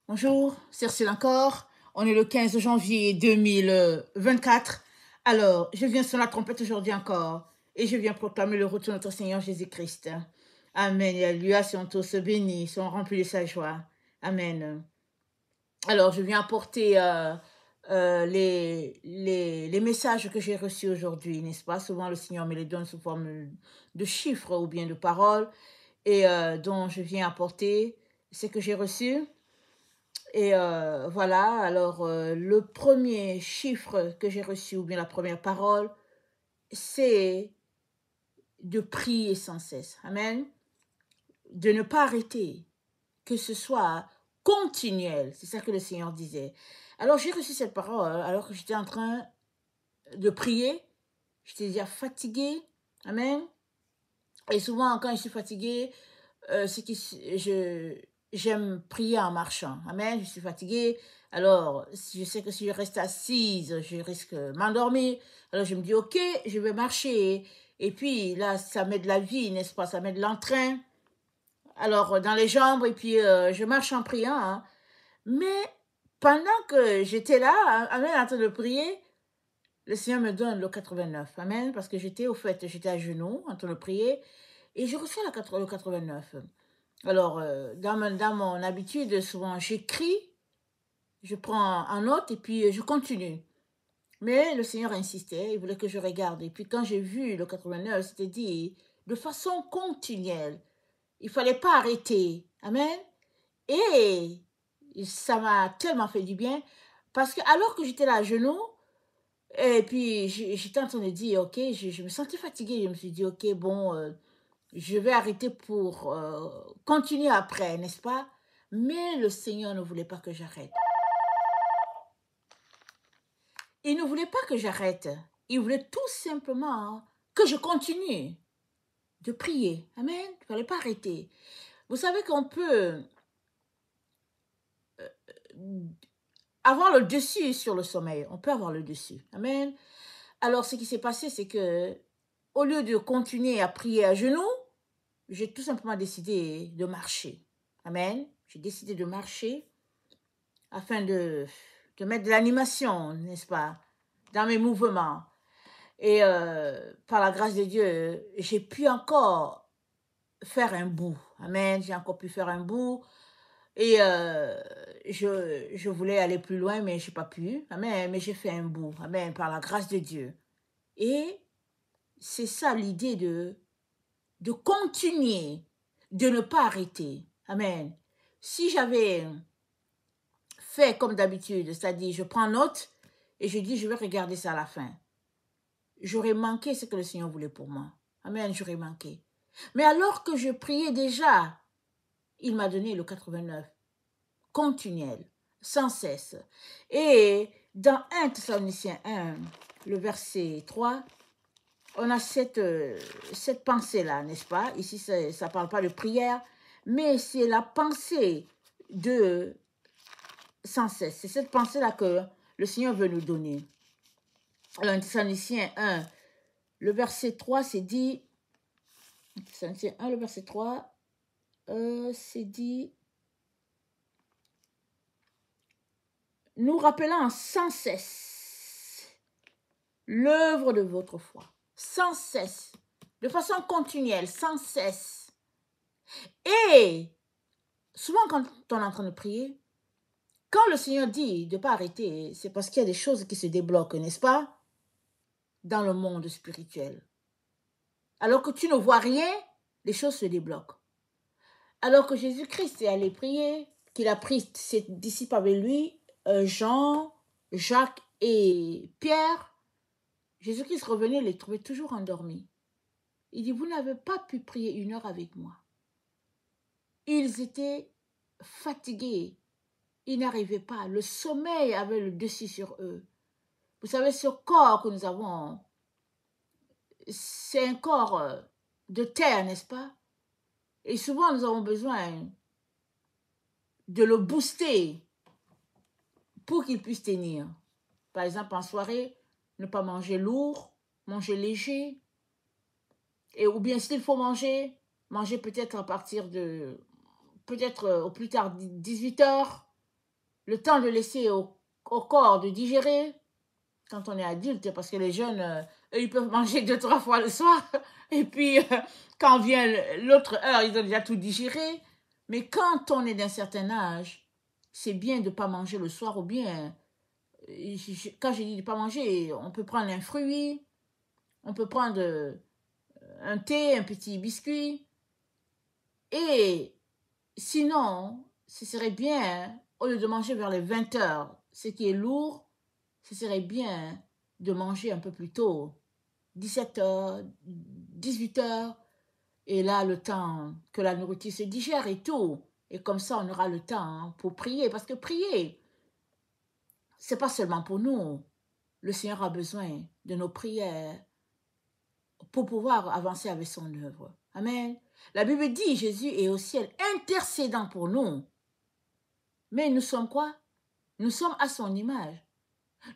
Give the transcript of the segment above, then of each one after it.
Bonjour, c'est Ursule encore. On est le 15 janvier 2024. Alors, je viens sur la trompette aujourd'hui encore et je viens proclamer le retour de notre Seigneur Jésus-Christ. Amen. Et Alléluia, sont tous bénis, sont remplis de sa joie. Amen. Alors, je viens apporter les messages que j'ai reçus aujourd'hui, n'est-ce pas? Souvent, le Seigneur me les donne sous forme de chiffres ou bien de paroles et dont je viens apporter ce que j'ai reçu. Et voilà, alors le premier chiffre que j'ai reçu, ou bien la première parole, c'est de prier sans cesse. Amen. De ne pas arrêter, que ce soit continuel. C'est ça que le Seigneur disait. Alors j'ai reçu cette parole alors que j'étais en train de prier. J'étais déjà fatiguée. Amen. Et souvent, quand je suis fatiguée, c'est que j'aime prier en marchant. Amen. Je suis fatiguée. Alors, si je sais que si je reste assise, je risque de m'endormir. Alors, je me dis, OK, je vais marcher. Et puis, là, ça met de la vie, n'est-ce pas? Ça met de l'entrain. Alors, dans les jambes, et puis, je marche en priant. Hein. Mais, pendant que j'étais là, Amen, en train de prier, le Seigneur me donne le 89. Amen. Parce que j'étais, au fait, j'étais à genoux, en train de prier. Et je reçois le 89. Alors, dans mon habitude, souvent, j'écris, je prends en note et puis je continue. Mais le Seigneur insistait, il voulait que je regarde. Et puis quand j'ai vu le 89, c'était dit de façon continuelle. Il ne fallait pas arrêter. Amen. Et ça m'a tellement fait du bien parce que alors que j'étais là à genoux, et puis j'étais en train de dire, ok, je me sentais fatiguée. Je me suis dit, ok, bon, je vais arrêter pour continuer après, n'est-ce pas? Mais le Seigneur ne voulait pas que j'arrête. Il ne voulait pas que j'arrête. Il voulait tout simplement que je continue de prier. Amen. Il ne fallait pas arrêter. Vous savez qu'on peut avoir le dessus sur le sommeil. On peut avoir le dessus. Amen. Alors, ce qui s'est passé, c'est que au lieu de continuer à prier à genoux, j'ai tout simplement décidé de marcher. Amen. J'ai décidé de marcher afin de mettre de l'animation, n'est-ce pas, dans mes mouvements. Et par la grâce de Dieu, j'ai pu encore faire un bout. Amen. J'ai encore pu faire un bout. Et je voulais aller plus loin, mais je n'ai pas pu. Amen. Mais j'ai fait un bout. Amen. Par la grâce de Dieu. Et c'est ça l'idée de continuer, de ne pas arrêter. Amen. Si j'avais fait comme d'habitude, c'est-à-dire je prends note et je dis je vais regarder ça à la fin, j'aurais manqué ce que le Seigneur voulait pour moi. Amen, j'aurais manqué. Mais alors que je priais déjà, il m'a donné le 89, continuel, sans cesse. Et dans 1 Thessaloniciens 1, le verset 3, on a cette pensée-là, n'est-ce pas? Ici, ça ne parle pas de prière, mais c'est la pensée de sans cesse. C'est cette pensée-là que le Seigneur veut nous donner. Alors, Thessaloniciens 1, le verset 3, c'est dit, Thessaloniciens 1, le verset 3, c'est dit, nous rappelant sans cesse l'œuvre de votre foi. Sans cesse, de façon continuelle, sans cesse. Et souvent quand on est en train de prier, quand le Seigneur dit de ne pas arrêter, c'est parce qu'il y a des choses qui se débloquent, n'est-ce pas? Dans le monde spirituel. Alors que tu ne vois rien, les choses se débloquent. Alors que Jésus-Christ est allé prier, qu'il a pris ses disciples avec lui, Jean, Jacques et Pierre, Jésus-Christ revenait les trouvait toujours endormis. Il dit, vous n'avez pas pu prier 1 heure avec moi. Ils étaient fatigués. Ils n'arrivaient pas. Le sommeil avait le dessus sur eux. Vous savez, ce corps que nous avons, c'est un corps de terre, n'est-ce pas? Et souvent, nous avons besoin de le booster pour qu'il puisse tenir. Par exemple, en soirée, ne pas manger lourd, manger léger. Et, ou bien s'il faut manger, manger peut-être à partir de, peut-être au plus tard 18 heures. le temps de laisser au corps de digérer quand on est adulte, parce que les jeunes, eux, ils peuvent manger 2-3 fois le soir, et puis quand vient l'autre heure, ils ont déjà tout digéré. Mais quand on est d'un certain âge, c'est bien de ne pas manger le soir, ou bien, quand je dis de ne pas manger, on peut prendre un fruit, on peut prendre un thé, un petit biscuit, et sinon, ce serait bien, au lieu de manger vers les 20 heures, ce qui est lourd, ce serait bien de manger un peu plus tôt, 17 heures, 18 heures, et là, le temps que la nourriture se digère et tout. Et comme ça, on aura le temps pour prier. Parce que prier, c'est pas seulement pour nous. Le Seigneur a besoin de nos prières pour pouvoir avancer avec son œuvre. Amen. La Bible dit, Jésus est au ciel intercédant pour nous. Mais nous sommes quoi? Nous sommes à son image.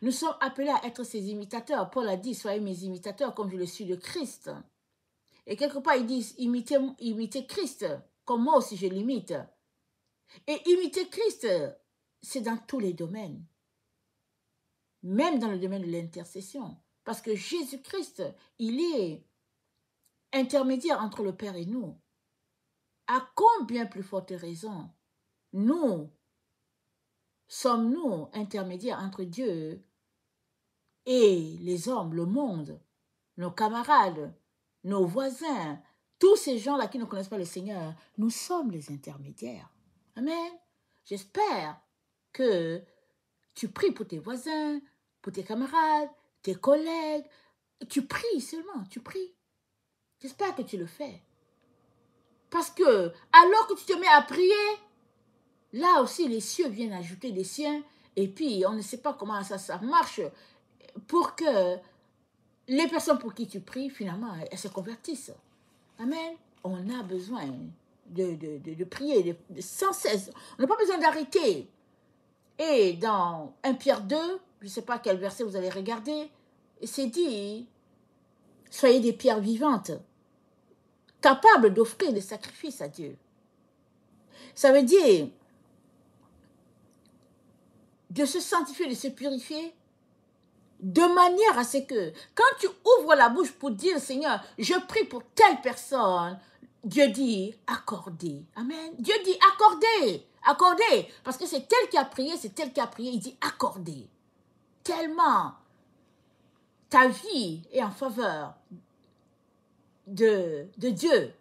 Nous sommes appelés à être ses imitateurs. Paul a dit, soyez mes imitateurs comme je le suis de Christ. Et quelque part, ils disent, imitez Christ, comme moi aussi je l'imite. Et imiter Christ, c'est dans tous les domaines. Même dans le domaine de l'intercession. Parce que Jésus-Christ, il est intermédiaire entre le Père et nous. À combien plus forte raison, nous sommes-nous intermédiaires entre Dieu et les hommes, le monde, nos camarades, nos voisins, tous ces gens-là qui ne connaissent pas le Seigneur, nous sommes les intermédiaires. Amen. J'espère que tu pries pour tes voisins, pour tes camarades, tes collègues. Tu pries seulement, tu pries. J'espère que tu le fais. Parce que, alors que tu te mets à prier, là aussi les cieux viennent ajouter des siens. Et puis, on ne sait pas comment ça marche pour que les personnes pour qui tu pries, finalement, elles se convertissent. Amen. On a besoin de prier sans cesse. On n'a pas besoin d'arrêter. Et dans 1 Pierre 2, je ne sais pas quel verset vous allez regarder, c'est dit, soyez des pierres vivantes, capables d'offrir des sacrifices à Dieu. Ça veut dire de se sanctifier, de se purifier, de manière à ce que, quand tu ouvres la bouche pour dire, Seigneur, je prie pour telle personne, Dieu dit, accordez. Amen. Dieu dit, accordez. Accordez. Parce que c'est tel qui a prié, c'est tel qui a prié, il dit, accordez. Tellement ta vie est en faveur de Dieu.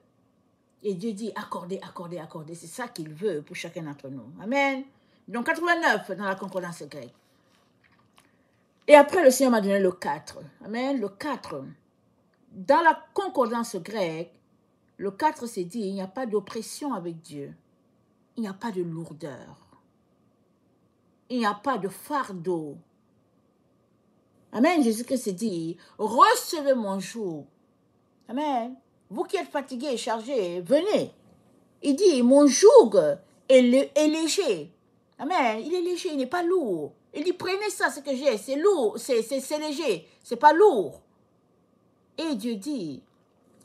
Et Dieu dit, accordez, accordez, accordez. C'est ça qu'il veut pour chacun d'entre nous. Amen. Donc 89 dans la concordance grecque. Et après, le Seigneur m'a donné le 4. Amen. Le 4. Dans la concordance grecque, le 4, c'est dit, il n'y a pas d'oppression avec Dieu. Il n'y a pas de lourdeur. Il n'y a pas de fardeau. Amen. Jésus-Christ s'est dit, recevez mon joug. Amen. Vous qui êtes fatigués et chargés, venez. Il dit, mon joug est léger. Amen. Il est léger, il n'est pas lourd. Il dit, prenez ça, ce que j'ai, c'est lourd, c'est léger, c'est pas lourd. Et Dieu dit,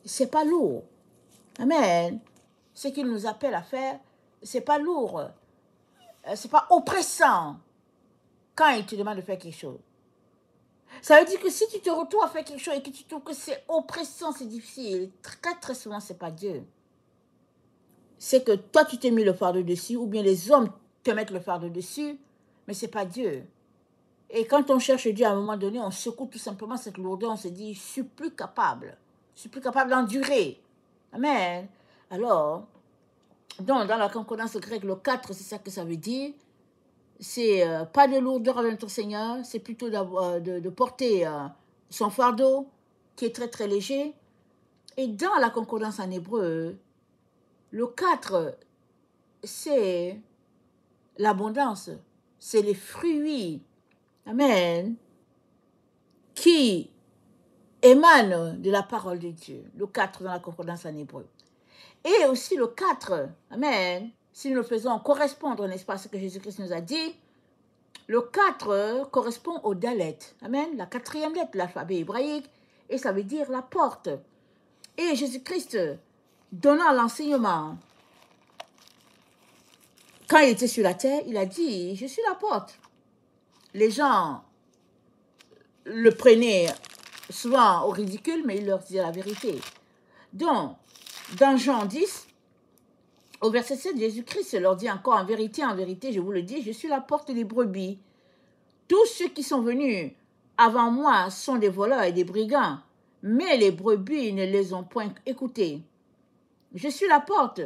c'est pas lourd. Amen. Ce qu'il nous appelle à faire, c'est pas lourd. C'est pas oppressant quand il te demande de faire quelque chose. Ça veut dire que si tu te retrouves à faire quelque chose et que tu trouves que c'est oppressant, c'est difficile, très très souvent, c'est pas Dieu. C'est que toi, tu t'es mis le fardeau dessus, ou bien les hommes te mettent le fardeau dessus, mais c'est pas Dieu. Et quand on cherche Dieu, à un moment donné, on secoue tout simplement cette lourdeur, on se dit, je suis plus capable d'endurer. Amen. Alors, donc, dans la concordance grecque, le 4, c'est ça que ça veut dire. C'est pas de lourdeur avec notre Seigneur, c'est plutôt de porter son fardeau, qui est très très léger. Et dans la concordance en hébreu, le 4, c'est l'abondance, c'est les fruits, amen, qui émanent de la parole de Dieu. Le 4 dans la concordance en hébreu. Et aussi le 4, amen, si nous le faisons correspondre, n'est-ce pas, à ce que Jésus-Christ nous a dit, le 4 correspond au Dalet, amen, la 4e lettre de l'alphabet hébraïque, et ça veut dire la porte. Et Jésus-Christ, donnant l'enseignement quand il était sur la terre, il a dit, je suis la porte. Les gens le prenaient souvent au ridicule, mais il leur disait la vérité. Donc, dans Jean 10, au verset 7, Jésus-Christ leur dit encore, en vérité, je vous le dis, je suis la porte des brebis. Tous ceux qui sont venus avant moi sont des voleurs et des brigands, mais les brebis ne les ont point écoutés. Je suis la porte.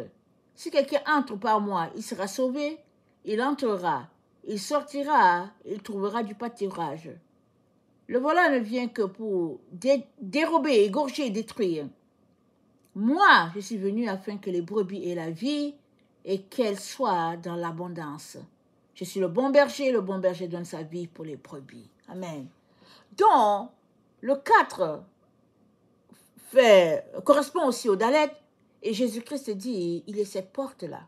Si quelqu'un entre par moi, il sera sauvé, il entrera, il sortira, il trouvera du pâturage. Le voleur ne vient que pour dérober, égorger et détruire. Moi, je suis venu afin que les brebis aient la vie et qu'elles soient dans l'abondance. Je suis le bon berger donne sa vie pour les brebis. Amen. Donc, le 4 correspond aussi au Dalet, et Jésus-Christ dit, il est cette porte-là.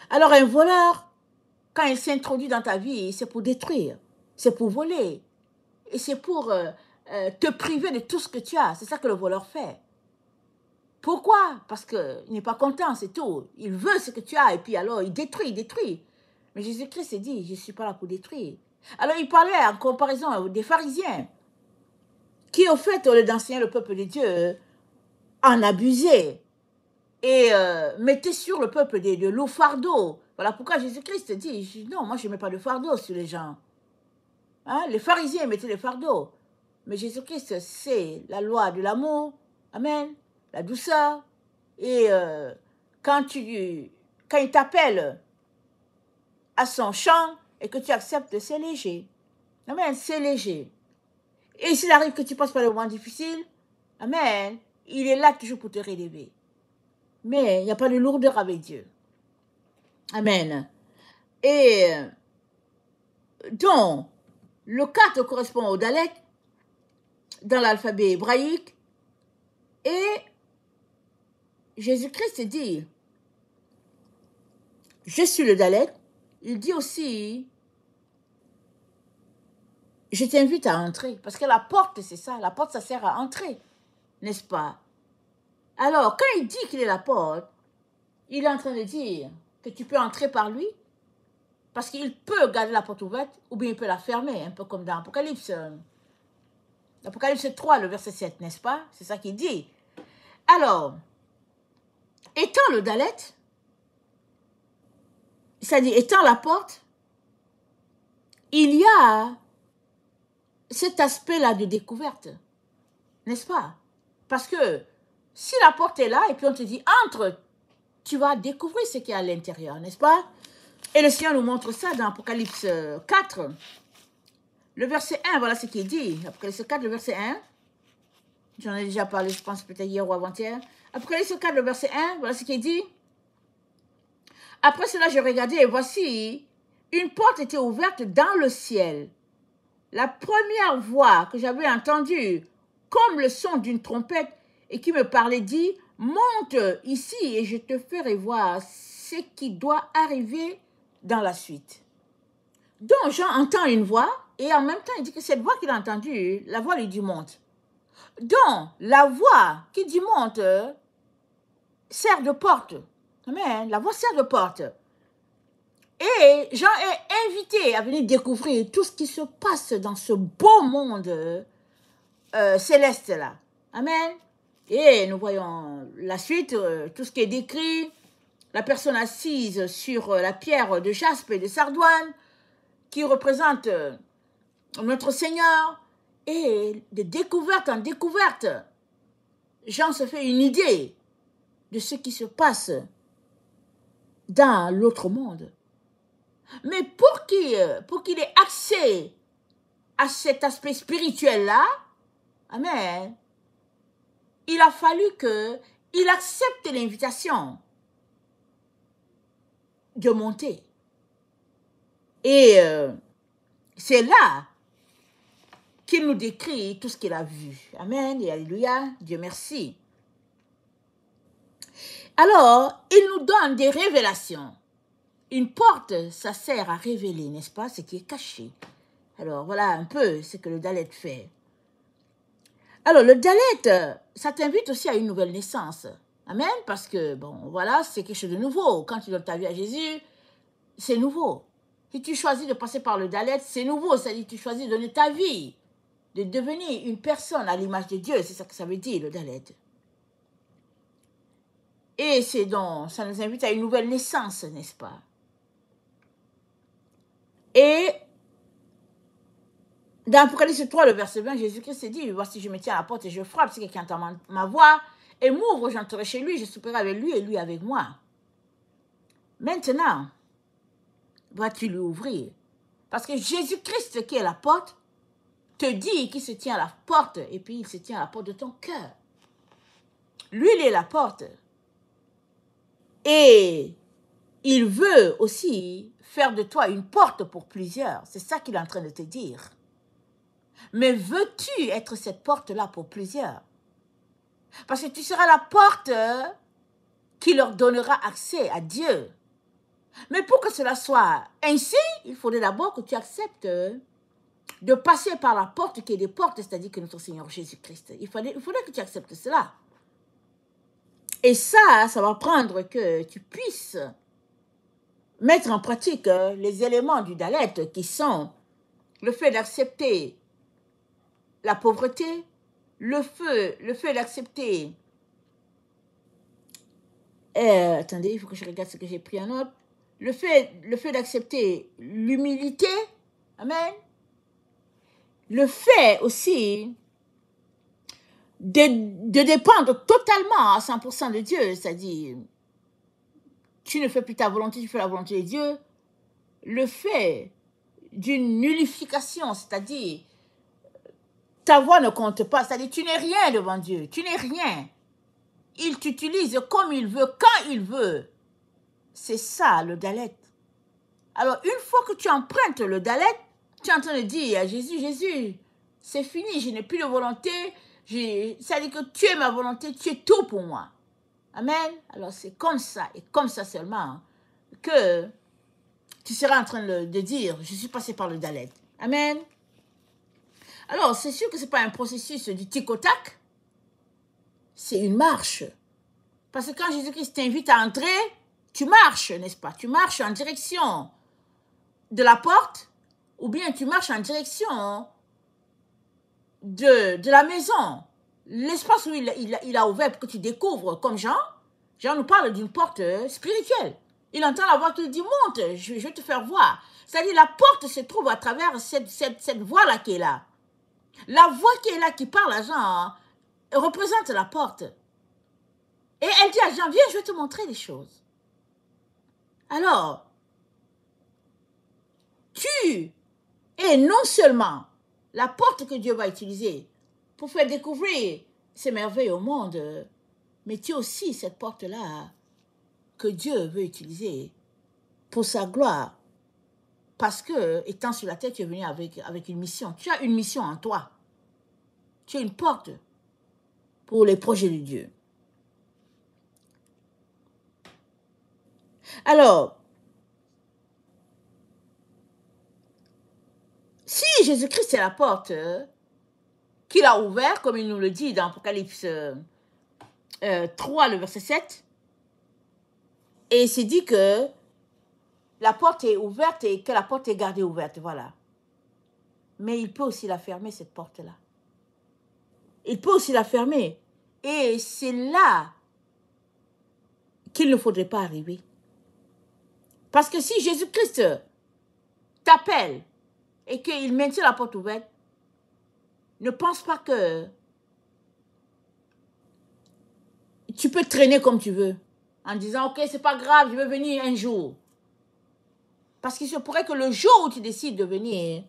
Alors, un voleur, quand il s'introduit dans ta vie, c'est pour détruire, c'est pour voler, et c'est pour te priver de tout ce que tu as. C'est ça que le voleur fait. Pourquoi? Parce qu'il n'est pas content, c'est tout. Il veut ce que tu as, et puis alors il détruit. Mais Jésus-Christ s'est dit, je ne suis pas là pour détruire. Alors il parlait en comparaison des pharisiens, qui au fait, au lieu d'enseigner le peuple de Dieu, en abusaient et mettaient sur le peuple de lourds fardeaux. Voilà pourquoi Jésus-Christ dit, non, moi je ne mets pas de fardeau sur les gens. Hein? Les pharisiens mettaient des fardeaux. Mais Jésus-Christ, c'est la loi de l'amour. Amen. La douceur. Et quand il t'appelle à son chant et que tu acceptes, c'est léger. Amen, c'est léger. Et s'il arrive que tu passes par des moments difficiles, amen, il est là toujours pour te relever. Mais il n'y a pas de lourdeur avec Dieu. Amen. Et donc, le 4 correspond au Dalet dans l'alphabet hébraïque. Et Jésus-Christ dit, je suis le Dalet. Il dit aussi, je t'invite à entrer. Parce que la porte, c'est ça. La porte, ça sert à entrer. N'est-ce pas? Alors, quand il dit qu'il est la porte, il est en train de dire que tu peux entrer par lui. Parce qu'il peut garder la porte ouverte ou bien il peut la fermer. Un peu comme dans Apocalypse. Apocalypse 3, le verset 7, n'est-ce pas? C'est ça qu'il dit. Alors, étant le Dalet, c'est-à-dire étant la porte, il y a cet aspect-là de découverte, n'est-ce pas? Parce que si la porte est là et puis on te dit entre, tu vas découvrir ce qu'il y a à l'intérieur, n'est-ce pas? Et le Seigneur nous montre ça dans Apocalypse 4, le verset 1, voilà ce qu'il dit. Apocalypse 4, le verset 1. J'en ai déjà parlé, je pense, peut-être hier ou avant-hier. Apocalypse 4, le verset 1, voilà ce qu'il dit. Après cela, je regardais et voici, une porte était ouverte dans le ciel. La première voix que j'avais entendue, comme le son d'une trompette, et qui me parlait, dit, monte ici et je te ferai voir ce qui doit arriver dans la suite. Donc, Jean entend une voix, et en même temps, il dit que cette voix qu'il a entendue, la voix lui dit monte. Donc, la voix qui dit monte sert de porte. Amen. La voix sert de porte. Et Jean est invité à venir découvrir tout ce qui se passe dans ce beau monde céleste-là. Amen. Et nous voyons la suite, tout ce qui est décrit, la personne assise sur la pierre de jaspe et de sardoine, qui représente notre Seigneur, et de découverte en découverte, Jean se fait une idée de ce qui se passe dans l'autre monde. Mais pour qu'il ait accès à cet aspect spirituel-là, amen, il a fallu qu'il accepte l'invitation de monter. Et c'est là qu'il nous décrit tout ce qu'il a vu. Amen et alléluia, Dieu merci. Alors, il nous donne des révélations. Une porte, ça sert à révéler, n'est-ce pas, ce qui est caché. Alors, voilà un peu ce que le Dalet fait. Alors, le Dalet, ça t'invite aussi à une nouvelle naissance. Amen. Parce que, bon, voilà, c'est quelque chose de nouveau. Quand tu donnes ta vie à Jésus, c'est nouveau. Si tu choisis de passer par le Dalet, c'est nouveau. C'est-à-dire que tu choisis de donner ta vie, de devenir une personne à l'image de Dieu. C'est ça que ça veut dire, le Dalet. Et c'est donc, ça nous invite à une nouvelle naissance, n'est-ce pas? Et dans Apocalypse 3, le verset 20, Jésus-Christ dit, voici, je me tiens à la porte et je frappe. Si quelqu'un entend ma voix et m'ouvre, j'entrerai chez lui, je souperai avec lui et lui avec moi. Maintenant, vas-tu lui ouvrir? Parce que Jésus-Christ, qui est la porte, te dit qu'il se tient à la porte et puis il se tient à la porte de ton cœur. Lui, il est la porte. Et il veut aussi faire de toi une porte pour plusieurs. C'est ça qu'il est en train de te dire. Mais veux-tu être cette porte-là pour plusieurs? Parce que tu seras la porte qui leur donnera accès à Dieu. Mais pour que cela soit ainsi, il faudrait d'abord que tu acceptes de passer par la porte qui est des portes, c'est-à-dire que notre Seigneur Jésus-Christ. Il faudrait que tu acceptes cela. Et ça va prendre que tu puisses mettre en pratique les éléments du Dalet qui sont le fait d'accepter la pauvreté, le fait d'accepter... attendez, il faut que je regarde ce que j'ai pris en note. Le fait d'accepter l'humilité, amen. Le fait aussi de dépendre totalement à 100% de Dieu, c'est-à-dire, tu ne fais plus ta volonté, tu fais la volonté de Dieu. Le fait d'une nullification, c'est-à-dire, ta voix ne compte pas, c'est-à-dire, tu n'es rien devant Dieu, tu n'es rien. Il t'utilise comme il veut, quand il veut. C'est ça, le Dalet. Alors, une fois que tu empruntes le Dalet, tu es en train de dire à Jésus, Jésus, c'est fini, je n'ai plus de volonté, c'est-à-dire que tu es ma volonté, tu es tout pour moi. Amen. Alors, c'est comme ça, et comme ça seulement, que tu seras en train de dire, je suis passé par le Dalet. Amen. Alors, c'est sûr que ce n'est pas un processus du tic au tac, c'est une marche. Parce que quand Jésus-Christ t'invite à entrer, tu marches, n'est-ce pas? Tu marches en direction de la porte, ou bien tu marches en direction de la maison. L'espace où il a ouvert pour que tu découvres, comme Jean. Jean nous parle d'une porte spirituelle. Il entend la voix qui lui dit, monte, je vais te faire voir. C'est-à-dire, la porte se trouve à travers cette voix-là qui est là. La voix qui est là, qui parle à Jean, représente la porte. Et elle dit à Jean, viens, je vais te montrer des choses. Alors, tu es non seulement la porte que Dieu va utiliser pour faire découvrir ses merveilles au monde, mais tu es aussi cette porte-là que Dieu veut utiliser pour sa gloire. Parce que, étant sur la terre, tu es venu avec une mission. Tu as une mission en toi. Tu es une porte pour les projets de Dieu. Alors, si Jésus-Christ est la porte qu'il a ouverte, comme il nous le dit dans Apocalypse 3, le verset 7, et c'est dit que la porte est ouverte et que la porte est gardée ouverte, voilà. Mais il peut aussi la fermer, cette porte-là. Il peut aussi la fermer. Et c'est là qu'il ne faudrait pas arriver. Parce que si Jésus-Christ t'appelle et qu'il maintient la porte ouverte, ne pense pas que tu peux traîner comme tu veux en disant, ok, c'est pas grave, je vais venir un jour. Parce qu'il se pourrait que le jour où tu décides de venir,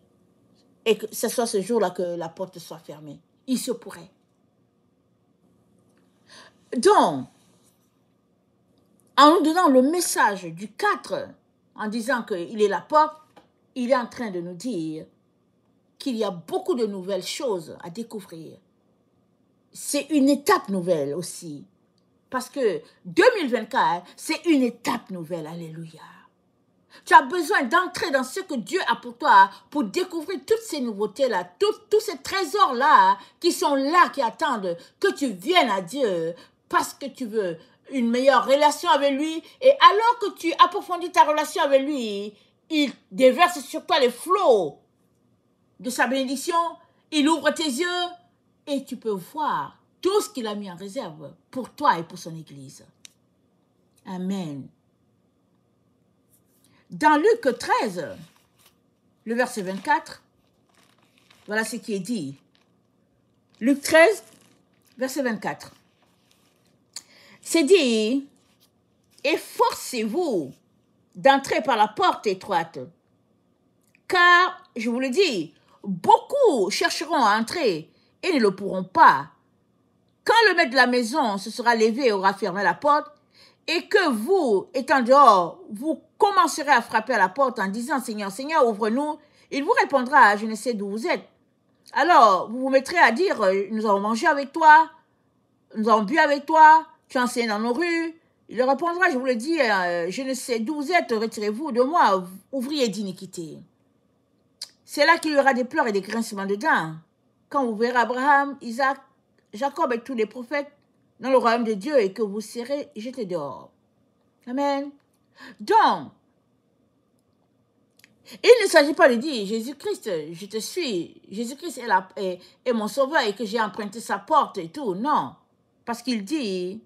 et que ce soit ce jour-là que la porte soit fermée. Il se pourrait. Donc, en nous donnant le message du 4, en disant qu'il est la porte, il est en train de nous dire qu'il y a beaucoup de nouvelles choses à découvrir. C'est une étape nouvelle aussi. Parce que 2024, c'est une étape nouvelle. Alléluia. Tu as besoin d'entrer dans ce que Dieu a pour toi pour découvrir toutes ces nouveautés-là, tous ces trésors-là qui sont là, qui attendent que tu viennes à Dieu parce que tu veux une meilleure relation avec lui. Et alors que tu approfondis ta relation avec lui, il déverse sur toi les flots de sa bénédiction. Il ouvre tes yeux et tu peux voir tout ce qu'il a mis en réserve pour toi et pour son Église. Amen. Dans Luc 13, le verset 24, voilà ce qui est dit. Luc 13, verset 24. C'est dit, efforcez-vous d'entrer par la porte étroite, car, je vous le dis, beaucoup chercheront à entrer et ne le pourront pas. Quand le maître de la maison se sera levé et aura fermé la porte, et que vous, étant dehors, vous commencerez à frapper à la porte en disant « Seigneur, Seigneur, ouvre-nous », il vous répondra « Je ne sais d'où vous êtes ». Alors, vous vous mettrez à dire « Nous avons mangé avec toi, nous avons bu avec toi, tu as enseigné dans nos rues ». Il répondra « Je vous le dis, je ne sais d'où vous êtes, retirez-vous de moi, ouvrier d'iniquité ». C'est là qu'il y aura des pleurs et des grincements de dents. Quand vous verrez Abraham, Isaac, Jacob et tous les prophètes dans le royaume de Dieu et que vous serez jetés dehors. Amen. Donc, il ne s'agit pas de dire Jésus-Christ, je te suis, Jésus-Christ est mon sauveur et que j'ai emprunté sa porte et tout. Non. Parce qu'il dit,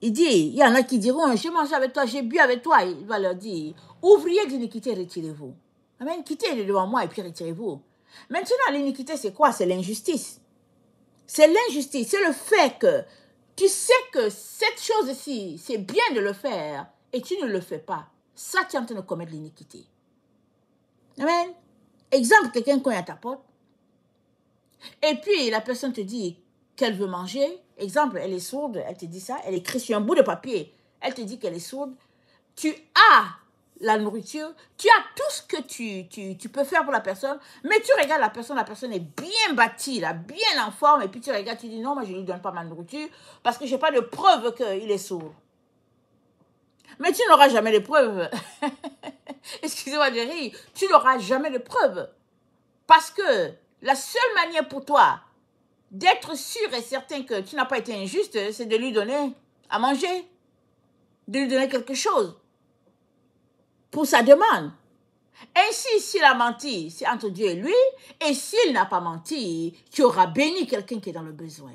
il y en a qui diront, j'ai mangé avec toi, j'ai bu avec toi. Il va leur dire, ouvrier d'iniquité, retirez-vous. Amen. Quittez devant moi et puis retirez-vous. Maintenant, l'iniquité, c'est quoi? C'est l'injustice. C'est l'injustice, c'est le fait que tu sais que cette chose-ci, c'est bien de le faire et tu ne le fais pas. Ça, tu es en train de commettre l'iniquité. Amen. Exemple, quelqu'un cogne à ta porte et puis la personne te dit qu'elle veut manger. Exemple, elle est sourde, elle te dit ça, elle écrit sur un bout de papier, elle te dit qu'elle est sourde. Tu as la nourriture, tu as tout ce que tu peux faire pour la personne, mais tu regardes la personne est bien bâtie, là, bien en forme, et puis tu regardes, tu dis non, moi je ne lui donne pas ma nourriture parce que je n'ai pas de preuve qu'il est sourd. Mais tu n'auras jamais de preuve. Excusez-moi de rire, tu n'auras jamais de preuve. Parce que la seule manière pour toi d'être sûr et certain que tu n'as pas été injuste, c'est de lui donner à manger, de lui donner quelque chose pour sa demande. Ainsi, s'il a menti, c'est entre Dieu et lui. Et s'il n'a pas menti, tu auras béni quelqu'un qui est dans le besoin.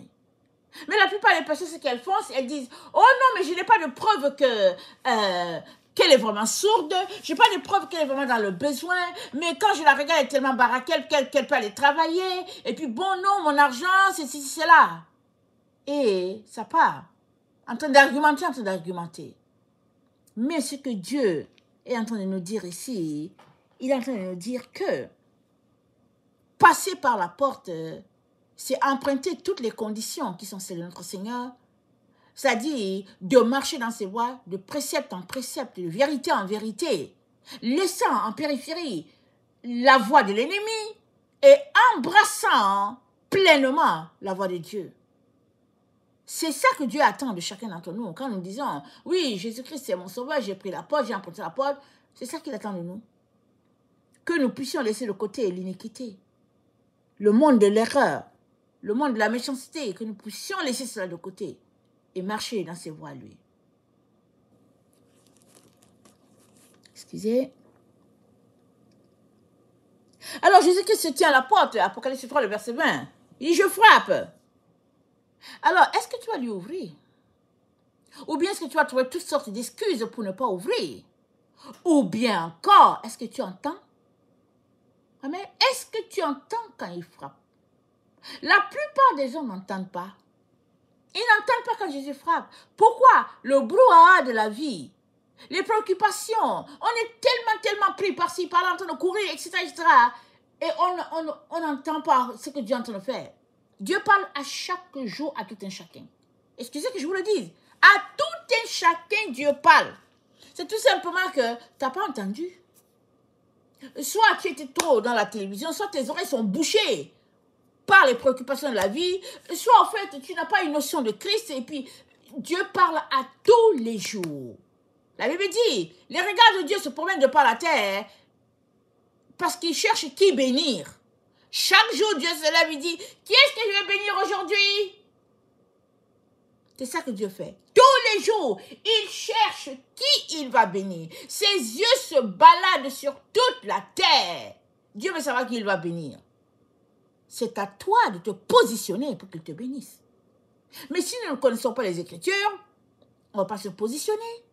Mais la plupart des personnes, ce qu'elles font, elles disent « Oh non, mais je n'ai pas de preuve qu'elle est vraiment sourde. Je n'ai pas de preuve qu'elle est vraiment dans le besoin. Mais quand je la regarde, elle est tellement baraquelle qu'elle peut aller travailler. Et puis, bon, non, mon argent, c'est ceci, c'est là. » Et ça part. En train d'argumenter. Mais ce que Dieu est en train de nous dire ici, il est en train de nous dire que passer par la porte, c'est emprunter toutes les conditions qui sont celles de notre Seigneur, c'est-à-dire de marcher dans ses voies, de précepte en précepte, de vérité en vérité, laissant en périphérie la voie de l'ennemi et embrassant pleinement la voie de Dieu. C'est ça que Dieu attend de chacun d'entre nous. Quand nous disons, oui, Jésus-Christ c'est mon sauveur, j'ai pris la porte, j'ai emprunté la porte, c'est ça qu'il attend de nous. Que nous puissions laisser de côté l'iniquité, le monde de l'erreur, le monde de la méchanceté, que nous puissions laisser cela de côté et marcher dans ses voies, lui. Excusez. Alors Jésus-Christ se tient à la porte, Apocalypse 3, le verset 20. Il dit, je frappe. Alors, est-ce que tu vas lui ouvrir? Ou bien est-ce que tu vas trouver toutes sortes d'excuses pour ne pas ouvrir? Ou bien encore, est-ce que tu entends? Amen. Est-ce que tu entends quand il frappe? La plupart des gens n'entendent pas. Ils n'entendent pas quand Jésus frappe. Pourquoi? Le brouhaha de la vie, les préoccupations, on est tellement pris par-ci, par-là, en train de courir, etc., etc. Et on n'entend pas ce que Dieu est en train de faire. Dieu parle à chaque jour, à tout un chacun. Excusez que je vous le dise. À tout un chacun, Dieu parle. C'est tout simplement que tu n'as pas entendu. Soit tu étais trop dans la télévision, soit tes oreilles sont bouchées par les préoccupations de la vie, soit en fait tu n'as pas une notion de Christ et puis Dieu parle à tous les jours. La Bible dit, les regards de Dieu se promènent de par la terre parce qu'il cherche qui bénir. Chaque jour, Dieu se lève et dit, qui est-ce que je vais bénir aujourd'hui? C'est ça que Dieu fait. Tous les jours, il cherche qui il va bénir. Ses yeux se baladent sur toute la terre. Dieu veut savoir qui il va bénir. C'est à toi de te positionner pour qu'il te bénisse. Mais si nous ne connaissons pas les Écritures, on ne va pas se positionner.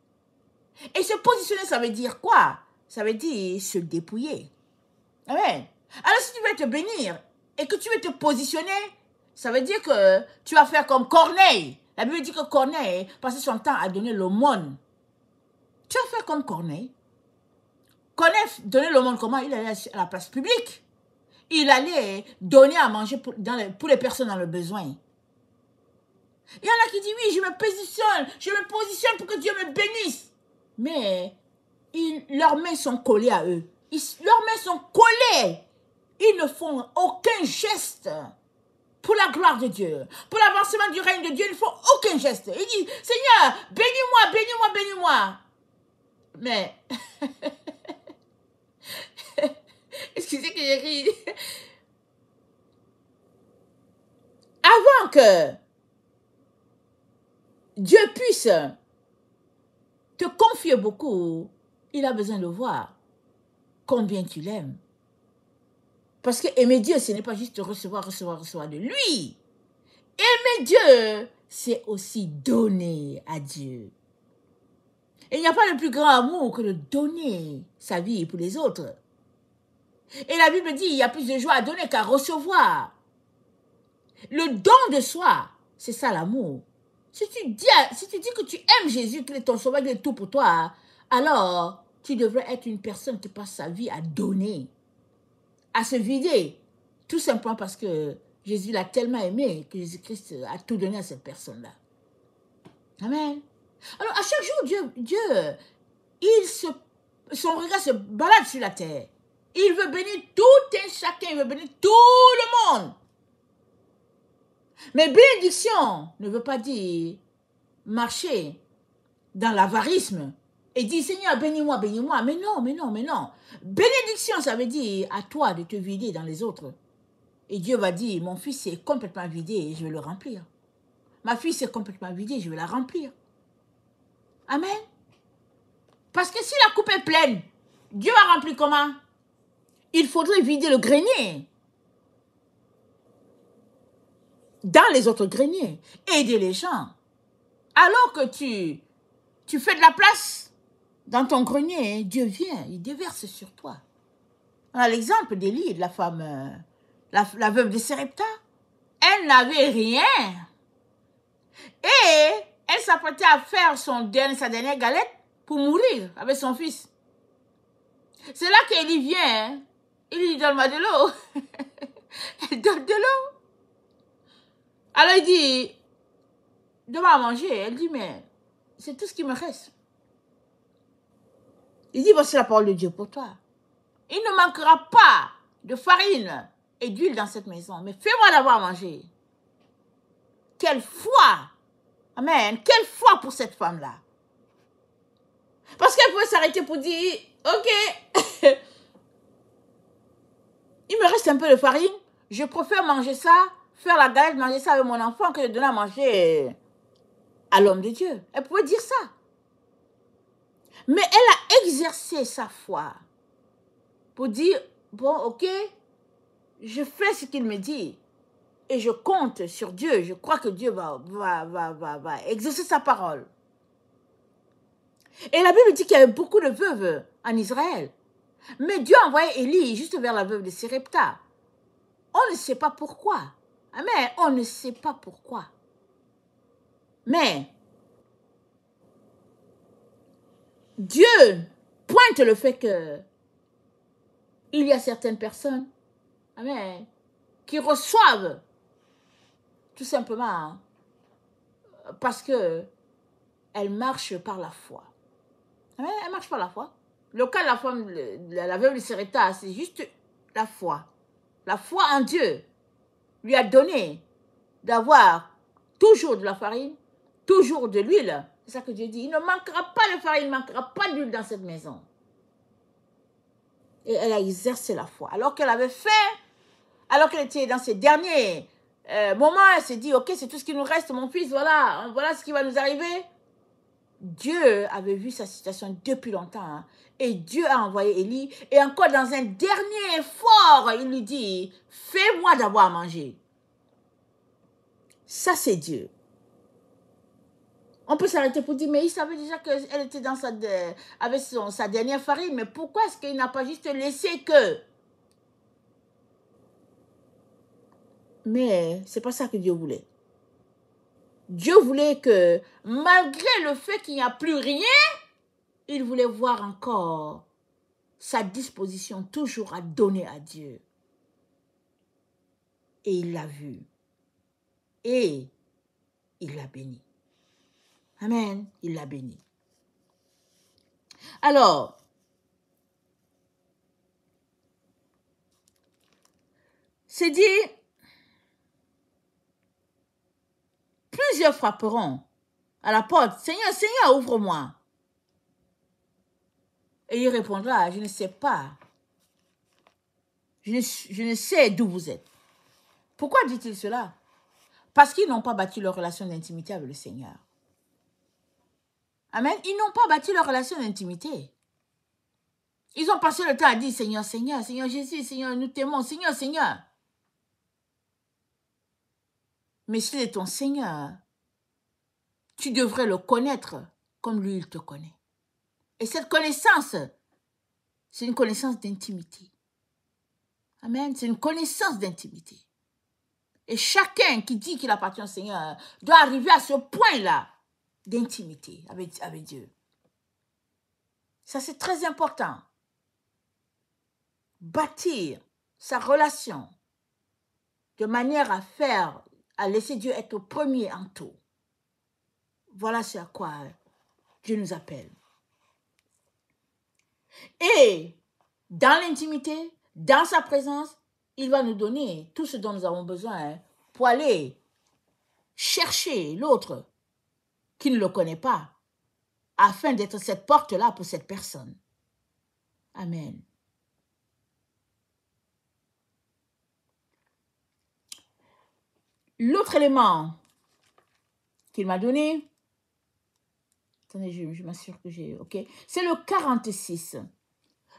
Et se positionner, ça veut dire quoi? Ça veut dire se dépouiller. Amen. Alors si tu veux te bénir et que tu veux te positionner, ça veut dire que tu vas faire comme Corneille. La Bible dit que Corneille passait son temps à donner l'aumône. Tu vas faire comme Corneille. Corneille donnait l'aumône comment? Il allait à la place publique. Il allait donner à manger pour les personnes dans le besoin. Il y en a qui disent, oui, je me positionne pour que Dieu me bénisse. Mais leurs mains sont collées à eux. Leurs mains sont collées. Ils ne font aucun geste pour la gloire de Dieu. Pour l'avancement du règne de Dieu, ils ne font aucun geste. Ils disent, Seigneur, bénis-moi, bénis-moi, bénis-moi. Mais, excusez que j'ai ri. Avant que Dieu puisse te confier beaucoup, il a besoin de voir combien tu l'aimes. Parce que aimer Dieu, ce n'est pas juste recevoir de lui. Aimer Dieu, c'est aussi donner à Dieu. Et il n'y a pas de plus grand amour que de donner sa vie pour les autres. Et la Bible dit, il y a plus de joie à donner qu'à recevoir. Le don de soi, c'est ça l'amour. Si tu dis que tu aimes Jésus, qu'il est ton sauveur, qu'il est tout pour toi, alors tu devrais être une personne qui passe sa vie à donner, à se vider. Tout simplement parce que Jésus l'a tellement aimé que Jésus-Christ a tout donné à cette personne-là. Amen. Alors, à chaque jour, Dieu, son regard se balade sur la terre. Il veut bénir tout un chacun, il veut bénir tout le monde. Mais bénédiction ne veut pas dire marcher dans l'avarisme et dire Seigneur, bénis-moi, bénis-moi. Mais non, mais non, mais non. Bénédiction, ça veut dire à toi de te vider dans les autres. Et Dieu va dire, mon fils est complètement vidé et je vais le remplir. Ma fille s'est complètement vidée, je vais la remplir. Amen. Parce que si la coupe est pleine, Dieu va remplir comment? Il faudrait vider le grenier. Dans les autres greniers, aider les gens. Alors que tu fais de la place dans ton grenier, Dieu vient, il déverse sur toi. On a l'exemple d'Élie, de la femme, la veuve de Sérepta. Elle n'avait rien. Et elle s'apprêtait à faire sa dernière galette pour mourir avec son fils. C'est là qu'Élie vient. Il lui dit, donne-moi de l'eau. Elle donne de l'eau. Alors il dit, donne-moi à manger. Elle dit, mais c'est tout ce qui me reste. Il dit, voici la parole de Dieu pour toi. Il ne manquera pas de farine et d'huile dans cette maison, mais fais-moi d'avoir à manger. Quelle foi! Amen. Quelle foi pour cette femme-là. Parce qu'elle pouvait s'arrêter pour dire, ok, il me reste un peu de farine, je préfère manger ça, faire la galette, manger ça avec mon enfant, que de donner à manger à l'homme de Dieu. Elle pouvait dire ça. Mais elle a exercé sa foi pour dire, bon, ok, je fais ce qu'il me dit et je compte sur Dieu. Je crois que Dieu va exaucer sa parole. Et la Bible dit qu'il y avait beaucoup de veuves en Israël. Mais Dieu a envoyé Élie juste vers la veuve de Sérepta. On ne sait pas pourquoi. Amen. On ne sait pas pourquoi. Mais Dieu pointe le fait que il y a certaines personnes, amen, qui reçoivent tout simplement parce que elles marchent par la foi. Amen. Elles marchent par la foi. Le cas de la femme, la veuve de Sérepta, c'est juste la foi. La foi en Dieu lui a donné d'avoir toujours de la farine, toujours de l'huile. C'est ça que Dieu dit. Il ne manquera pas de farine, il ne manquera pas d'huile dans cette maison. Et elle a exercé la foi. Alors qu'elle avait fait, alors qu'elle était dans ses derniers moment, elle s'est dit, ok, c'est tout ce qui nous reste, mon fils, voilà, voilà ce qui va nous arriver. Dieu avait vu sa situation depuis longtemps. Hein, et Dieu a envoyé Élie. Et encore dans un dernier effort, il lui dit, fais-moi d'abord à manger. Ça, c'est Dieu. On peut s'arrêter pour dire, mais il savait déjà qu'elle était dans avec sa dernière farine. Mais pourquoi est-ce qu'il n'a pas juste laissé que... Mais c'est pas ça que Dieu voulait. Dieu voulait que, malgré le fait qu'il n'y a plus rien, il voulait voir encore sa disposition toujours à donner à Dieu. Et il l'a vu. Et il l'a béni. Amen. Il l'a béni. Alors, c'est dit, plusieurs frapperont à la porte. Seigneur, Seigneur, ouvre-moi. Et il répondra, je ne sais pas. Je ne sais d'où vous êtes. Pourquoi dit-il cela? Parce qu'ils n'ont pas bâti leur relation d'intimité avec le Seigneur. Amen. Ils n'ont pas bâti leur relation d'intimité. Ils ont passé le temps à dire, Seigneur, Seigneur, Seigneur Jésus, Seigneur, nous t'aimons, Seigneur, Seigneur. Mais s'il est ton Seigneur, tu devrais le connaître comme lui, il te connaît. Et cette connaissance, c'est une connaissance d'intimité. Amen. C'est une connaissance d'intimité. Et chacun qui dit qu'il appartient au Seigneur doit arriver à ce point-là d'intimité avec Dieu. Ça, c'est très important. Bâtir sa relation de manière à laisser Dieu être au premier en tout. Voilà ce à quoi Dieu nous appelle. Et dans l'intimité, dans sa présence, il va nous donner tout ce dont nous avons besoin pour aller chercher l'autre qui ne le connaît pas, afin d'être cette porte-là pour cette personne. Amen. L'autre élément qu'il m'a donné, attendez, je m'assure que j'ai, ok, c'est le 46.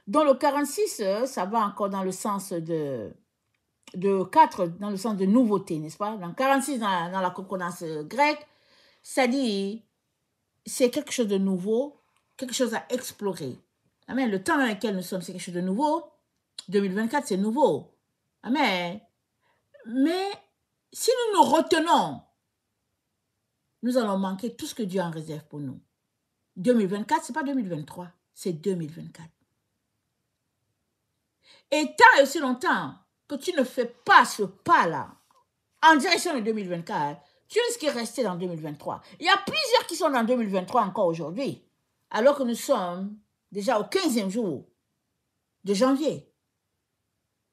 Dans le 46, ça va encore dans le sens de 4, dans le sens de nouveauté, n'est-ce pas? Dans 46, dans la concordance grecque, ça dit, c'est quelque chose de nouveau, quelque chose à explorer. Amen. Le temps dans lequel nous sommes, c'est quelque chose de nouveau. 2024, c'est nouveau. Amen. Mais si nous nous retenons, nous allons manquer tout ce que Dieu en réserve pour nous. 2024, ce n'est pas 2023, c'est 2024. Et tant et aussi longtemps que tu ne fais pas ce pas-là en direction de 2024, tu risques de rester dans 2023. Il y a plusieurs qui sont dans 2023 encore aujourd'hui, alors que nous sommes déjà au 15e jour de janvier.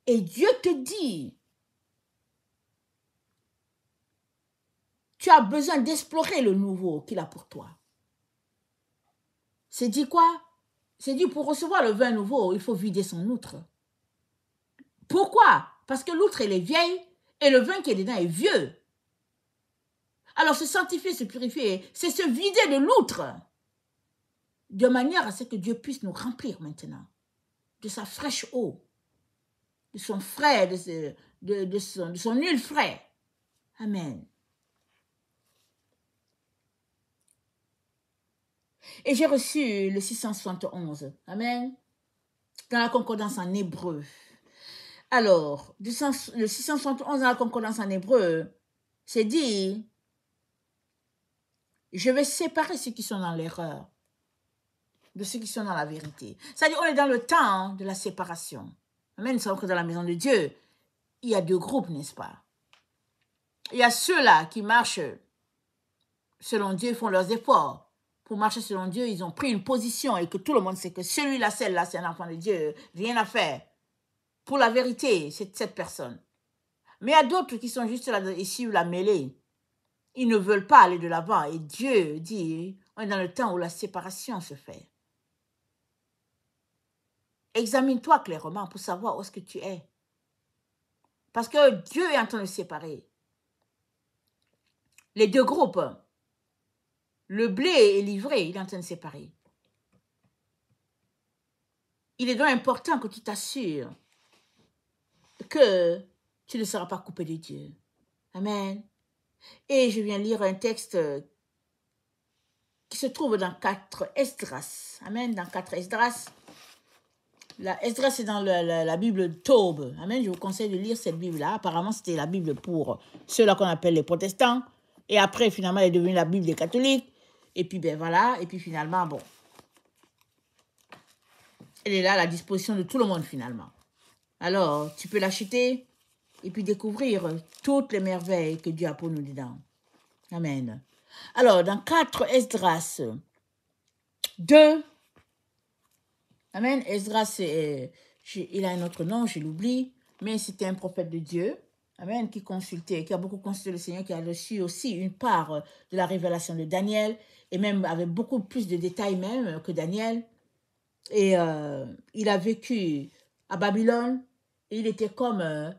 Et Dieu te dit, tu as besoin d'explorer le nouveau qu'il a pour toi. C'est dit quoi? C'est dit pour recevoir le vin nouveau, il faut vider son outre. Pourquoi? Parce que l'outre, elle est vieille et le vin qui est dedans est vieux. Alors se sanctifier, se purifier, c'est se vider de l'outre de manière à ce que Dieu puisse nous remplir maintenant de sa fraîche eau, de son frais, de son huile frais. Amen. Et j'ai reçu le 671. Amen. Dans la concordance en hébreu. Alors, le 671 dans la concordance en hébreu, c'est dit, je vais séparer ceux qui sont dans l'erreur de ceux qui sont dans la vérité. C'est-à-dire, on est dans le temps de la séparation. Amen. Nous savons que dans la maison de Dieu, il y a deux groupes, n'est-ce pas? Il y a ceux-là qui marchent selon Dieu, font leurs efforts. Pour marcher selon Dieu, ils ont pris une position et que tout le monde sait que celui-là, celle-là, c'est un enfant de Dieu. Rien à faire. Pour la vérité, c'est cette personne. Mais il y a d'autres qui sont juste là, ici, la mêlée. Ils ne veulent pas aller de l'avant. Et Dieu dit, on est dans le temps où la séparation se fait. Examine-toi clairement pour savoir où est-ce que tu es. Parce que Dieu est en train de séparer. les deux groupes. Le blé est livré, il est en train de séparer. Il est donc important que tu t'assures que tu ne seras pas coupé de Dieu. Amen. Et je viens lire un texte qui se trouve dans 4 Esdras. Amen, dans 4 Esdras. La Esdras, c'est dans la Bible Taube. Amen, je vous conseille de lire cette Bible-là. Apparemment, c'était la Bible pour ceux-là qu'on appelle les protestants. Et après, finalement, elle est devenue la Bible des catholiques. Et puis, ben voilà. Et puis, finalement, bon. Elle est là à la disposition de tout le monde, finalement. Alors, tu peux l'acheter et puis découvrir toutes les merveilles que Dieu a pour nous dedans. Amen. Alors, dans 4 Esdras 2, amen, Esdras, il a un autre nom, je l'oublie, mais c'était un prophète de Dieu, amen, qui a beaucoup consulté le Seigneur, qui a reçu aussi une part de la révélation de Daniel, et même avec beaucoup plus de détails même que Daniel. Et il a vécu à Babylone, et il était comme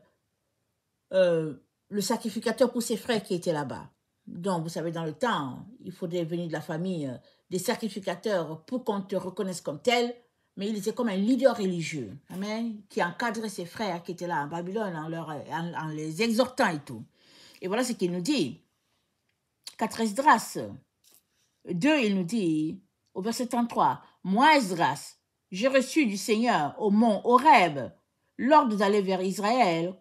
le sacrificateur pour ses frères qui étaient là-bas. Donc, vous savez, dans le temps, il faudrait venir de la famille des sacrificateurs pour qu'on te reconnaisse comme tel, mais il était comme un leader religieux, amen, qui encadrait ses frères qui étaient là en Babylone en les exhortant et tout. Et voilà ce qu'il nous dit. 4 Esdras 2, il nous dit, au verset 33, « Moi, Esdras, j'ai reçu du Seigneur au mont Horeb l'ordre d'aller vers Israël.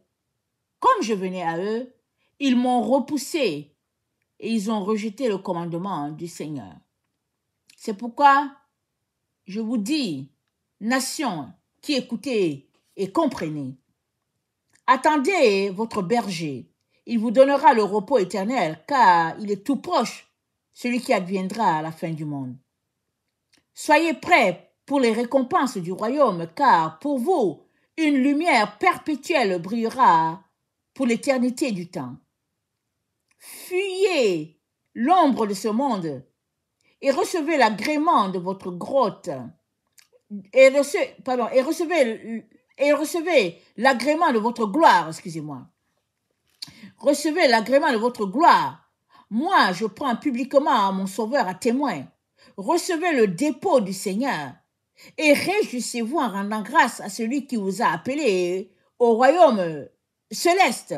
Comme je venais à eux, ils m'ont repoussé et ils ont rejeté le commandement du Seigneur. C'est pourquoi je vous dis, nation qui écoutez et comprenez, attendez votre berger, il vous donnera le repos éternel, car il est tout proche, celui qui adviendra à la fin du monde. Soyez prêts pour les récompenses du royaume, car pour vous, une lumière perpétuelle brillera pour l'éternité du temps. Fuyez l'ombre de ce monde et recevez l'agrément de votre grotte et recevez l'agrément de votre gloire, excusez-moi. Recevez l'agrément de votre gloire. Moi, je prends publiquement mon Sauveur à témoin. Recevez le dépôt du Seigneur et réjouissez-vous en rendant grâce à celui qui vous a appelé au royaume céleste.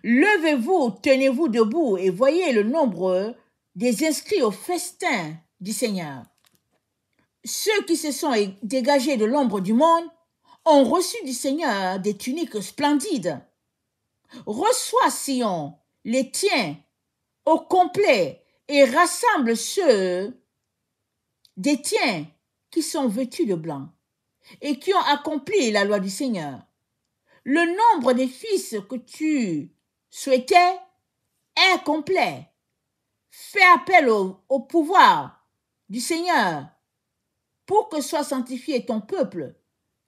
Levez-vous, tenez-vous debout et voyez le nombre des inscrits au festin du Seigneur. Ceux qui se sont dégagés de l'ombre du monde ont reçu du Seigneur des tuniques splendides. Reçois, Sion, les tiens au complet et rassemble ceux des tiens qui sont vêtus de blanc et qui ont accompli la loi du Seigneur. Le nombre des fils que tu souhaitais est complet. Fais appel au pouvoir du Seigneur pour que soit sanctifié ton peuple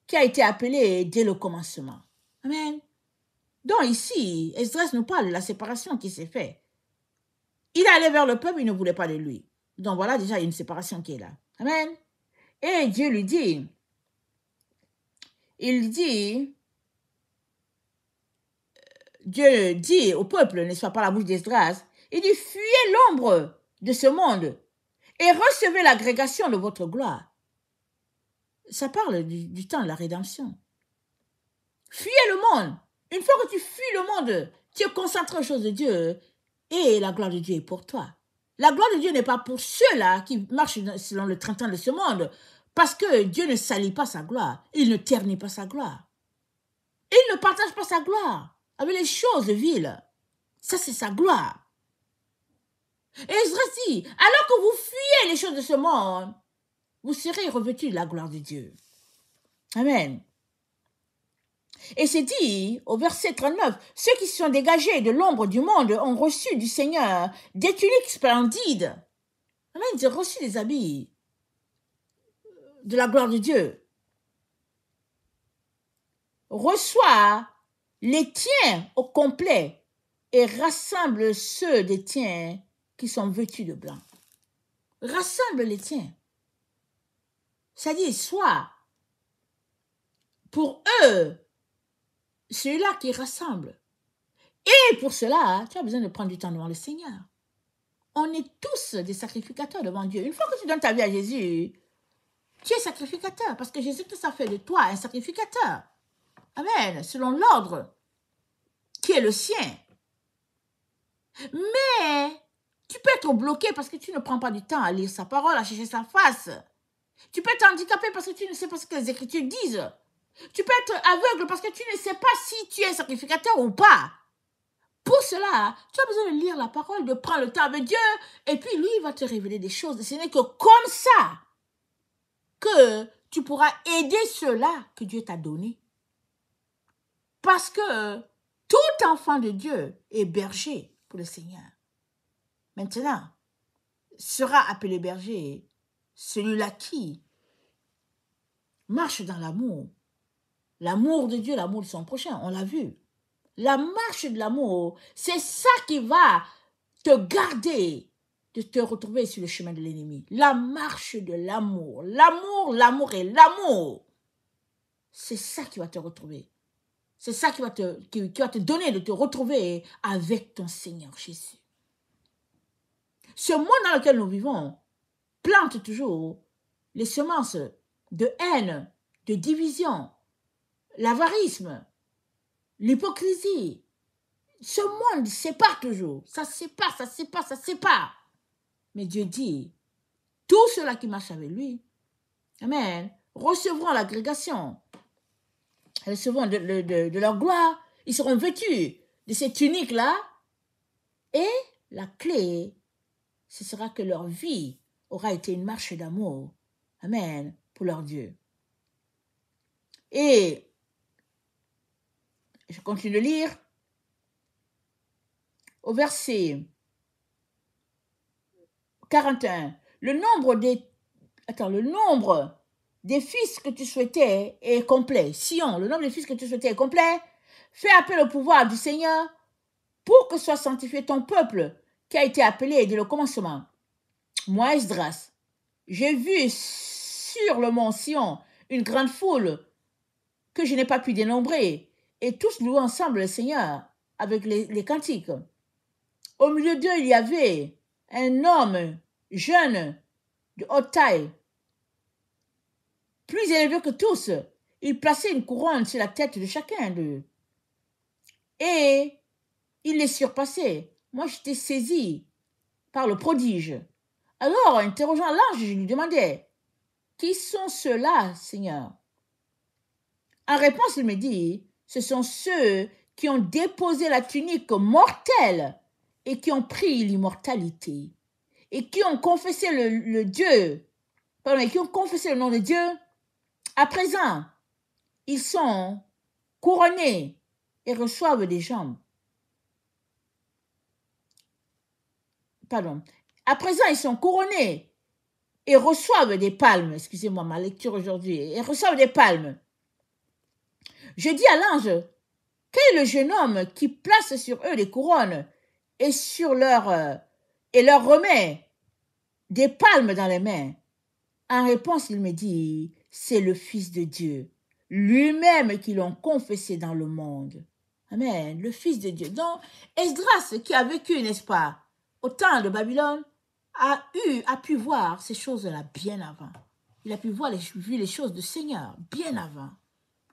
qui a été appelé dès le commencement. Amen. Donc ici, Esdras nous parle de la séparation qui s'est faite. Il est allé vers le peuple, il ne voulait pas de lui. Donc voilà, déjà, il y a une séparation qui est là. Amen. Et Dieu lui dit, Dieu dit au peuple, n'est-ce pas, par la bouche d'Esdras, il dit, fuyez l'ombre de ce monde et recevez l'agrégation de votre gloire. Ça parle du temps de la rédemption. Fuyez le monde. Une fois que tu fuis le monde, tu es concentré aux choses de Dieu et la gloire de Dieu est pour toi. La gloire de Dieu n'est pas pour ceux-là qui marchent selon le train-train de ce monde, parce que Dieu ne salit pas sa gloire, il ne ternit pas sa gloire. Il ne partage pas sa gloire avec les choses viles. Ça, c'est sa gloire. Et Esdras dit, alors que vous fuyez les choses de ce monde, vous serez revêtus de la gloire de Dieu. Amen. Et c'est dit au verset 39, ceux qui se sont dégagés de l'ombre du monde ont reçu du Seigneur des tuniques splendides. Amen, ils ont reçu des habits de la gloire de Dieu. Reçois les tiens au complet et rassemble ceux des tiens qui sont vêtus de blanc. Rassemble les tiens. C'est-à-dire, sois pour eux ceux-là qui rassemblent. Et pour cela, tu as besoin de prendre du temps devant le Seigneur. On est tous des sacrificateurs devant Dieu. Une fois que tu donnes ta vie à Jésus, tu es sacrificateur parce que Jésus-Christ a fait de toi un sacrificateur. Amen. Selon l'ordre qui est le sien. Mais tu peux être bloqué parce que tu ne prends pas du temps à lire sa parole, à chercher sa face. Tu peux être handicapé parce que tu ne sais pas ce que les Écritures disent. Tu peux être aveugle parce que tu ne sais pas si tu es un sacrificateur ou pas. Pour cela, tu as besoin de lire la parole, de prendre le temps avec Dieu, et puis lui, il va te révéler des choses. Ce n'est que comme ça que tu pourras aider ceux-là que Dieu t'a donné. Parce que tout enfant de Dieu est berger pour le Seigneur. Maintenant, sera appelé berger celui-là qui marche dans l'amour. L'amour de Dieu, l'amour de son prochain, on l'a vu. La marche de l'amour, c'est ça qui va te garder de te retrouver sur le chemin de l'ennemi. La marche de l'amour. L'amour, l'amour et l'amour. C'est ça qui va te retrouver. C'est ça qui va te donner de te retrouver avec ton Seigneur Jésus. Ce monde dans lequel nous vivons plante toujours les semences de haine, de division, l'avarisme, l'hypocrisie. Ce monde sépare toujours. Ça sépare, ça sépare, ça sépare. Mais Dieu dit, tous ceux-là qui marchent avec lui, amen, recevront l'agrégation, recevront de leur gloire. Ils seront vêtus de ces tuniques-là. Et la clé, ce sera que leur vie aura été une marche d'amour. Amen, pour leur Dieu. Et je continue de lire. Au verset 41, le nombre des fils que tu souhaitais est complet. Sion, le nombre des fils que tu souhaitais est complet. Fais appel au pouvoir du Seigneur pour que soit sanctifié ton peuple qui a été appelé dès le commencement. Moi, Esdras, j'ai vu sur le mont Sion une grande foule que je n'ai pas pu dénombrer, et tous louaient ensemble le Seigneur avec les cantiques. Au milieu d'eux, il y avait un homme jeune, de haute taille, plus élevé que tous. Il plaçait une couronne sur la tête de chacun d'eux. Et il les surpassait. Moi, j'étais saisi par le prodige. Alors, interrogeant l'ange, je lui demandais, « Qui sont ceux-là, Seigneur ?» En réponse, il me dit, « Ce sont ceux qui ont déposé la tunique mortelle et qui ont pris l'immortalité et qui ont confessé qui ont confessé le nom de Dieu. À présent, ils sont couronnés et reçoivent des jambes. À présent, ils sont couronnés et reçoivent des palmes. Excusez-moi, ma lecture aujourd'hui. Et reçoivent des palmes. Je dis à l'ange, quel est le jeune homme qui place sur eux des couronnes et leur remet des palmes dans les mains? En réponse, il me dit, c'est le Fils de Dieu, lui-même qui l'ont confessé dans le monde. Amen, le Fils de Dieu. Donc, Esdras, qui a vécu, n'est-ce pas, au temps de Babylone, a pu voir ces choses-là bien avant. Il a pu vu les choses du Seigneur bien avant.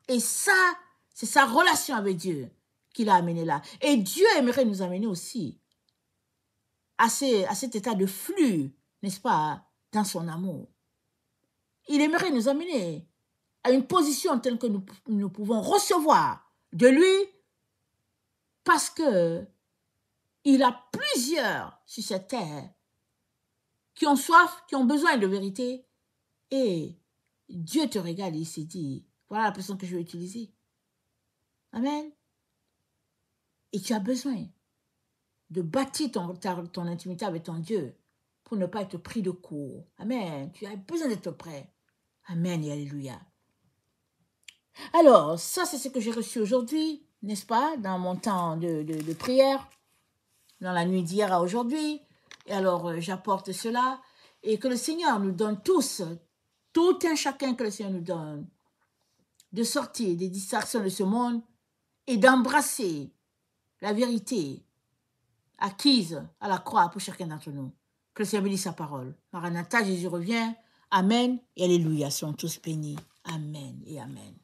Et ça, c'est sa relation avec Dieu qui l'a amené là. Et Dieu aimerait nous amener aussi à cet état de flux, n'est-ce pas, dans son amour. Il aimerait nous amener à une position telle que nous pouvons recevoir de lui parce que il a plusieurs sur cette terre qui ont soif, qui ont besoin de vérité. Et Dieu te regarde et il s'est dit, voilà la personne que je vais utiliser. Amen. Et tu as besoin de bâtir ton intimité avec ton Dieu pour ne pas être pris de court. Amen. Tu as besoin d'être prêt. Amen et alléluia. Alors, ça, c'est ce que j'ai reçu aujourd'hui, n'est-ce pas, dans mon temps de prière, dans la nuit d'hier à aujourd'hui. Et alors, j'apporte cela. Et que le Seigneur nous donne tous, tout un chacun que le Seigneur nous donne, de sortir des distractions de ce monde et d'embrasser la vérité acquise à la croix pour chacun d'entre nous. Que le Seigneur bénisse sa parole. Maranatha, Jésus revient. Amen et alléluia. Sont tous bénis. Amen et amen.